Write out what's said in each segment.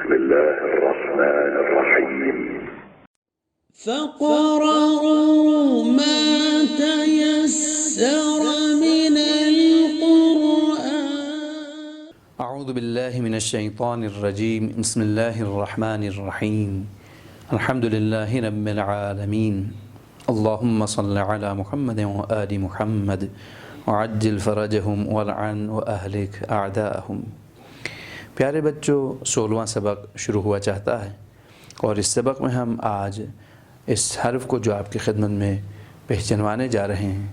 بسم الله الرحمن الرحيم. فقرأوا ما تيسر من القرآن. اعوذ باللہ من الشیطان الرجیم بسم اللہ الرحمن الرحیم الحمد للہ رب العالمین اللہم صل علی محمد وآل محمد وعجل فرجہم والعن واہلک اعداءہم۔ پیارے بچوں، 16واں سبق شروع ہوا چاہتا ہے، اور اس سبق میں ہم آج اس حرف کو جو آپ کی خدمت میں پہچانوانے جا رہے ہیں،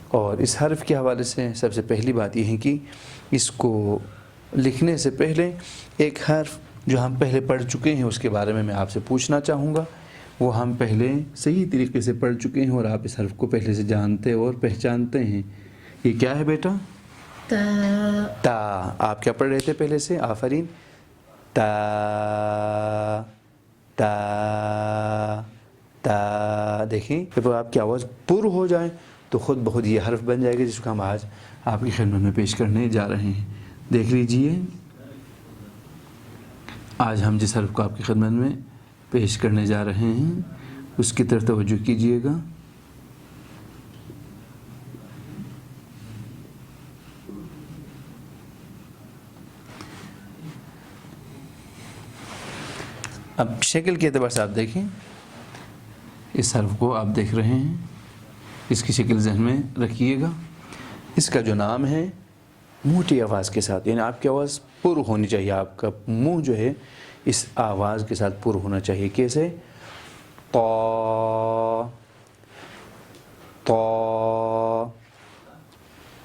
اور اس حرف کے حوالے سے سب سے پہلی بات یہ ہے کہ اس کو لکھنے سے پہلے ایک حرف جو ہم پہلے پڑھ چکے ہیں اس کے بارے میں آپ سے پوچھنا چاہوں گا۔ وہ ہم پہلے صحیح طریقے سے پڑھ چکے ہیں اور آپ اس حرف کو پہلے سے جانتے اور پہچانتے ہیں۔ یہ کیا ہے بیٹا؟ تا۔ تا۔ آپ کیا پڑھ رہے تھے پہلے سے؟ آفرین۔ تا تا تا۔ دیکھیں جب آپ کی آواز پر ہو جائے تو خود بخود یہ حرف بن جائے گا جس کو ہم آج آپ کی خدمت میں پیش کرنے جا رہے ہیں۔ دیکھ لیجئے آج ہم جس حرف کو آپ کی خدمت میں پیش کرنے جا رہے ہیں اس کی طرف توجہ کیجئے گا۔ اب شکل کے اعتبار سے آپ دیکھیں، اس حرف کو آپ دیکھ رہے ہیں، اس کی شکل ذہن میں رکھیے گا۔ اس کا جو نام ہے موٹی آواز کے ساتھ، یعنی آپ کی آواز پر ہونی چاہیے، آپ کا منہ جو ہے اس آواز کے ساتھ پر ہونا چاہیے۔ کیسے؟ طا طا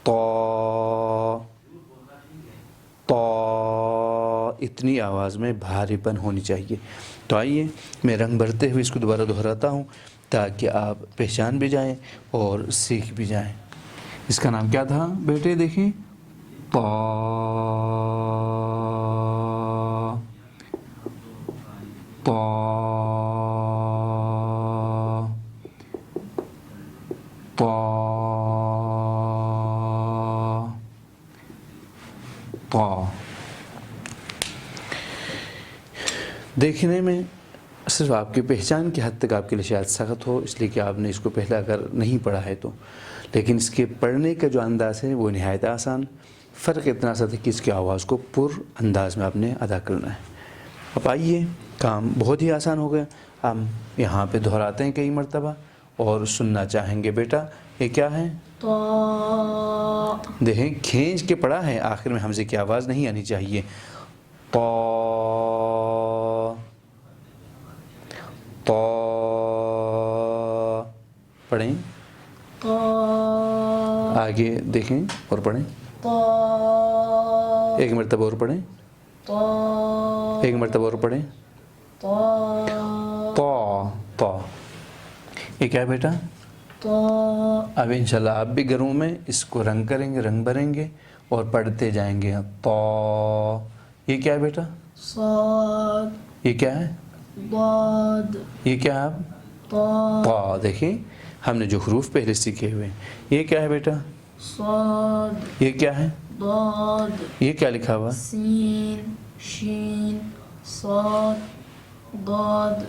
طا طا، اتنی آواز میں بھاری پن ہونی چاہیے۔ تو آئیے میں رنگ بھرتے ہوئے اس کو دوبارہ دہراتا ہوں تاکہ آپ پہچان بھی جائیں اور سیکھ بھی جائیں۔ اس کا نام کیا تھا بیٹے؟ دیکھیں، طا طا طا طا۔ دیکھنے میں صرف آپ کی پہچان کی حد تک آپ کے لیے شاید سخت ہو، اس لیے کہ آپ نے اس کو پہلے اگر نہیں پڑھا ہے تو، لیکن اس کے پڑھنے کا جو انداز ہے وہ نہایت آسان۔ فرق اتنا سا تھا کہ اس کی آواز کو پر انداز میں آپ نے ادا کرنا ہے۔ اب آئیے، کام بہت ہی آسان ہو گیا۔ ہم یہاں پہ دہراتے ہیں کئی مرتبہ اور سننا چاہیں گے۔ بیٹا یہ کیا ہے؟ تا۔ دیکھیں کھینچ کے پڑھا ہے، آخر میں حمزے کی آواز نہیں آنی چاہیے۔ طا طا، پڑھیں، تا۔ آگے دیکھیں اور پڑھیں، تا۔ ایک مرتبہ اور پڑھیں، تا۔ ایک مرتبہ اور پڑھیں۔ تا۔ طا طا۔ یہ کیا ہے بیٹا؟ تا۔ اب انشاءاللہ آپ بھی گھروں میں اس کو رنگ کریں گے، رنگ بھریں گے اور پڑھتے جائیں گے۔ طا۔ یہ کیا ہے بیٹا؟ صاد۔ یہ کیا ہے؟ ضاد۔ یہ کیا ہے آپ؟ طا۔ طا۔ دیکھیں ہم نے جو حروف پہلے سیکھے ہوئے ہیں۔ یہ کیا ہے بیٹا؟ صاد۔ یہ کیا ہے؟ ضاد۔ یہ کیا لکھا ہوا؟ سین، شین، صاد، ضاد،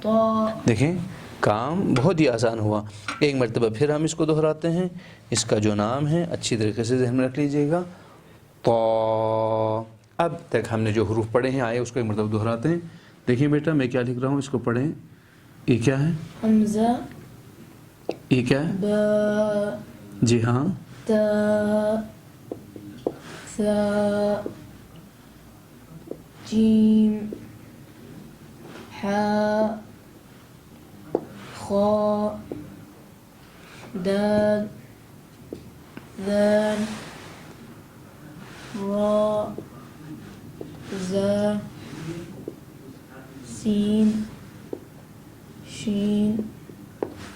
طا۔ دیکھیں کام بہت ہی آسان ہوا۔ ایک مرتبہ پھر ہم اس کو دہراتے ہیں۔ اس کا جو نام ہے اچھی طریقے سے ذہن میں رکھ لیجئے گا، طا۔ اب تک ہم نے جو حروف پڑھے ہیں آئے اس کو ایک مرتبہ دہراتے ہیں۔ دیکھیں بیٹا میں کیا لکھ رہا ہوں، اس کو پڑھیں۔ یہ کیا ہے؟ حمزہ، یہ کیا ہے؟ با، جی ہاں، تا، ثا، جیم، حا، خا، دال، ذال، را، زا، سین، شین،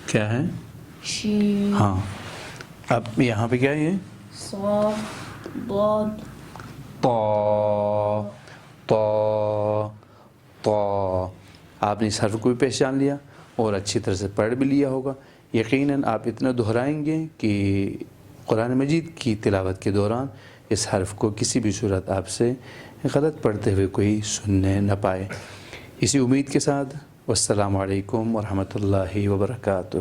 کیا ہے؟ شین، ہاں۔ اب یہاں پہ کیا ہے؟ یہ صاد، ضاد، طا طا طا۔ آپ نے اس حرف کو بھی پہچان لیا اور اچھی طرح سے پڑھ بھی لیا ہوگا۔ یقیناً آپ اتنا دہرائیں گے کہ قرآن مجید کی تلاوت کے دوران اس حرف کو کسی بھی صورت آپ سے غلط پڑھتے ہوئے کوئی سننے نہ پائے۔ اسی امید کے ساتھ والسلام علیکم ورحمۃ اللہ وبرکاتہ۔